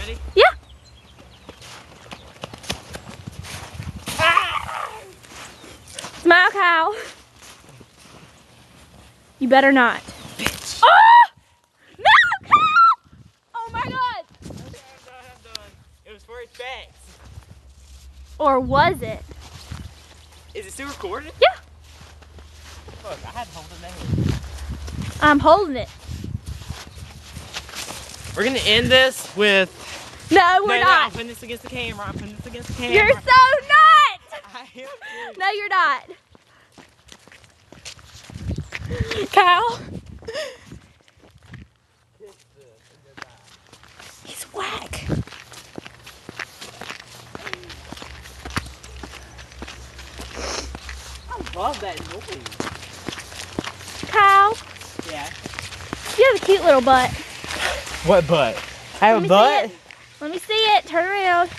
Ready? Yeah. Smile, Kyle. You better not. Bitch. Oh! No, Kyle! Oh my God. I'm done. It was for effects. Or was it? Is it still recording? Yeah. Fuck, I had to hold it there. I'm holding it. We're gonna end this with. No, we're I'm not. putting this against the camera. I'm putting this against the camera. You're so not. I am. No, you're not. Kyle. He's whack. I love that noise. Kyle, Yeah. you have a cute little butt. What butt? I have a Let me see butt? it. Let me see it. Turn around.